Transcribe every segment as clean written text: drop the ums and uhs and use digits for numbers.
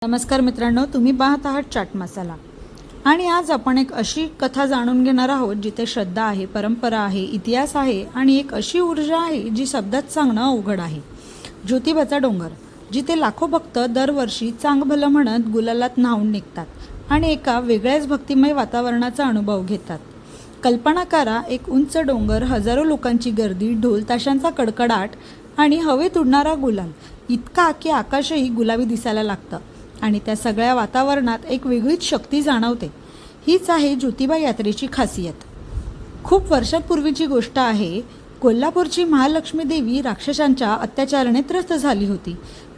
नमस्कार मित्रांनो, तुम्ही पाहत आहात चाट मसाला आणि आज आपण एक अशी कथा जाणून घेणार आहोत जिथे श्रद्धा आहे, परंपरा आहे, इतिहास आहे आणि एक अशी ऊर्जा आहे जी शब्दात सांगणं अवघड आहे. ज्योतिबाचा डोंगर, जिथे लाखो भक्त दरवर्षी चांग भलं म्हणत गुलालात न्हावून निघतात आणि एका वेगळ्याच भक्तिमय वातावरणाचा अनुभव घेतात. कल्पना करा, एक उंच डोंगर, हजारो लोकांची गर्दी, ढोल ताशांचा कडकडाट आणि हवेत उडणारा गुलाल, इतका की आकाशही गुलाबी दिसायला लागतं आणि त्या सगळ्या वातावरणात एक वेगळीच शक्ती जाणवते. हीच आहे ज्योतिबा यात्रेची खासियत. खूप वर्षांपूर्वीची गोष्ट आहे. कोल्हापूरची महालक्ष्मी देवी राक्षसांच्या अत्याचाराने त्रस्त झाली होती.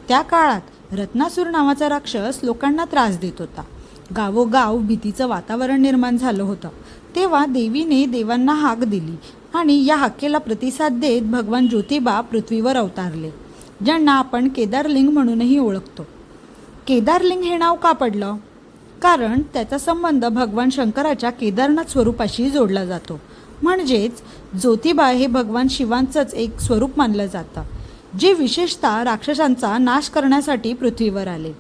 त्या काळात रत्नासूर नावाचा राक्षस लोकांना त्रास देत होता. गावोगाव भीतीचं वातावरण निर्माण झालं होतं. तेव्हा देवीने देवांना हाक दिली आणि या हाकेला प्रतिसाद देत भगवान ज्योतिबा पृथ्वीवर अवतारले, ज्यांना आपण केदारलिंग म्हणूनही ओळखतो. केदारलिंग हे नाव का पडलं? कारण त्याचा संबंध भगवान शंकराच्या केदारनाथ स्वरूपाशी जोडला जातो. म्हणजेच ज्योतिबा हे भगवान शिवांचंच एक स्वरूप मानलं जातं, जे विशेषतः राक्षसांचा नाश करण्यासाठी पृथ्वीवर आले.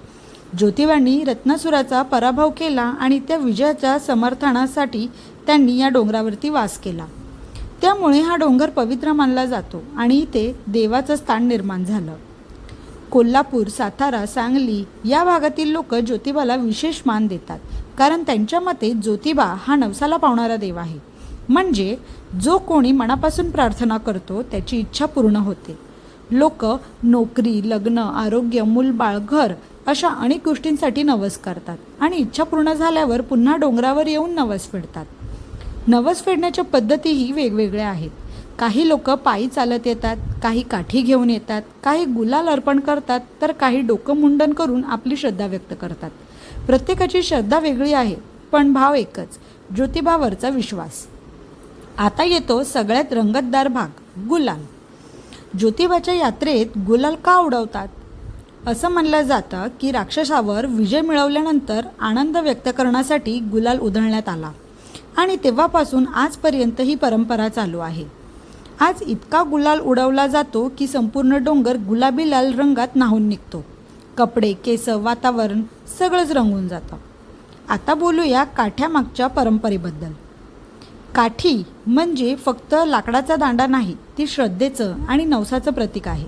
ज्योतिबांनी रत्नासुराचा पराभव केला आणि त्या विजयाच्या समर्थनासाठी त्यांनी या डोंगरावरती वास केला. त्यामुळे हा डोंगर पवित्र मानला जातो आणि इथे देवाचं स्थान निर्माण झालं. कोल्हापूर, सातारा, सांगली या भागातील लोक ज्योतिबाला विशेष मान देतात, कारण त्यांच्या मते ज्योतिबा हा नवसाला पावणारा देव आहे. म्हणजे जो कोणी मनापासून प्रार्थना करतो त्याची इच्छा पूर्ण होते. लोक नोकरी, लग्न, आरोग्य, मूलबाळ, घर अशा अनेक गोष्टींसाठी नवस करतात आणि इच्छा पूर्ण झाल्यावर पुन्हा डोंगरावर येऊन नवस फेडतात. नवस फेडण्याच्या पद्धतीही वेगवेगळ्या आहेत. काही लोक पायी चालत येतात, काही काठी घेऊन येतात, काही गुलाल अर्पण करतात, तर काही डोकं मुंडन करून आपली श्रद्धा व्यक्त करतात. प्रत्येकाची श्रद्धा वेगळी आहे, पण भाव एकच, ज्योतिबावरचा विश्वास. आता येतो सगळ्यात रंगतदार भाग, गुलाल. ज्योतिबाच्या यात्रेत गुलाल का उडवतात? असं म्हणलं जातं की राक्षसावर विजय मिळवल्यानंतर आनंद व्यक्त करण्यासाठी गुलाल उधळण्यात आला आणि तेव्हापासून आजपर्यंत ही परंपरा चालू आहे. आज इतका गुलाल उडवला जातो की संपूर्ण डोंगर गुलाबी लाल रंगात न्हावून निघतो. कपडे, केस, वातावरण सगळंच रंगून जातं. आता बोलूया काठ्यामागच्या परंपरेबद्दल. काठी म्हणजे फक्त लाकडाचा दांडा नाही, ती श्रद्धेचं आणि नवसाचं प्रतीक आहे.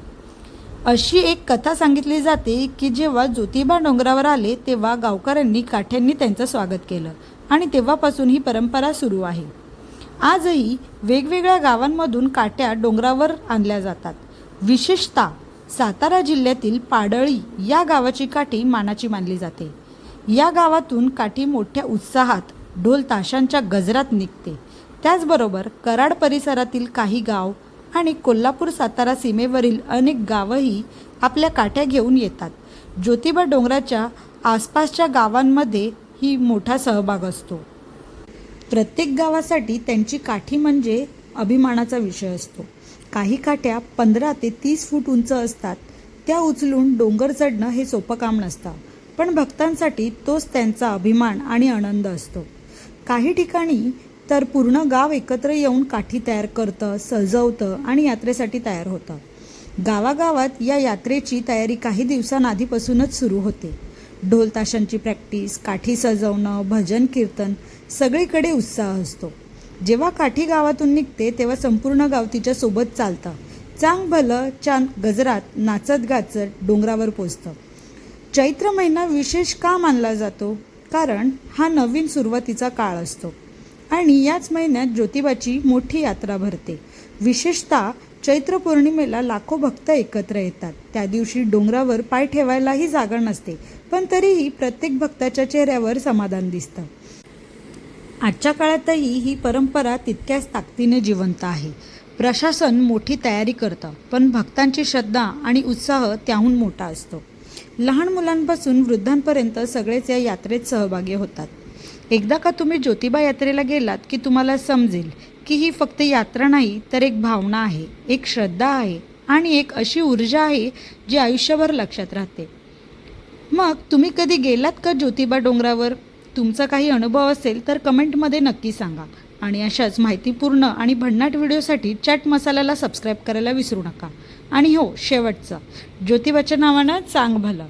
अशी एक कथा सांगितली जाते की जेव्हा ज्योतिबा डोंगरावर आले तेव्हा गावकऱ्यांनी काठ्यांनी त्यांचं स्वागत केलं आणि तेव्हापासून ही परंपरा सुरू आहे. आजही वेगवेगळ्या गावांमधून काठ्या डोंगरावर आणल्या जातात. विशेषतः सातारा जिल्ह्यातील पाडळी या गावाची काठी मानाची मानली जाते. या गावातून काठी मोठ्या उत्साहात ढोल ताशांच्या गजरात निघते. त्याचबरोबर कराड परिसरातील काही गाव आणि कोल्हापूर सातारा सीमेवरील अनेक गावंही आपल्या काठ्या घेऊन येतात. ज्योतिबा डोंगराच्या आसपासच्या गावांमध्ये ही मोठा सहभाग असतो. प्रत्येक गावासाठी त्यांची काठी म्हणजे अभिमानाचा विषय असतो. काही काठ्या 15 ते 30 फूट उंच असतात. त्या उचलून डोंगर चढणं हे सोपं काम नसतं, पण भक्तांसाठी तोच त्यांचा अभिमान आणि आनंद असतो. काही ठिकाणी तर पूर्ण गाव एकत्र येऊन काठी तयार करतं, सजवतं आणि यात्रेसाठी तयार होतं. गावागावात या यात्रेची तयारी काही दिवसांआधीपासूनच सुरू होते. ढोल ताशांची प्रॅक्टिस, काठी सजवणं, भजन कीर्तन सगळीकडे उत्साह असतो. जेव्हा काठी गावातून निघते तेव्हा संपूर्ण गाव तिच्या सोबत चालतं. चांग भलं चांद गजरात नाचत गाचत डोंगरावर पोचतं. चैत्र महिना विशेष का मानला जातो? कारण हा नवीन सुरुवातीचा काळ असतो आणि याच महिन्यात ज्योतिबाची मोठी यात्रा भरते. विशेषतः चैत्र पौर्णिमेला लाखो भक्त एकत्र येतात. त्या दिवशी डोंगरावर पाय ठेवायलाही जागा नसते, पण तरीही प्रत्येक भक्ताच्या चेहऱ्यावर समाधान दिसतं. आजच्या काळातही ही परंपरा तितक्याच ताकदीने जिवंत आहे. प्रशासन मोठी तयारी करतं, पण भक्तांची श्रद्धा आणि उत्साह त्याहून मोठा असतो. लहान मुलांपासून वृद्धांपर्यंत सगळेच या यात्रेत सहभागी होतात. एकदा का तुम्ही ज्योतिबा यात्रेला गेलात की तुम्हाला समजेल की ही फक्त यात्रा नाही, तर एक भावना आहे, एक श्रद्धा आहे आणि एक अशी ऊर्जा आहे जी आयुष्यभर लक्षात राहते. मग तुम्ही कधी गेलात का ज्योतिबा डोंगरावर? तुमचा काही अनुभव असेल तर कमेंटमध्ये नक्की सांगा. आणि अशाच माहितीपूर्ण आणि भन्नाट व्हिडिओसाठी चॅट मसाल्याला सबस्क्राईब करायला विसरू नका. आणि हो, शेवटचं, ज्योतिबाच्या नावानं चांग भलं.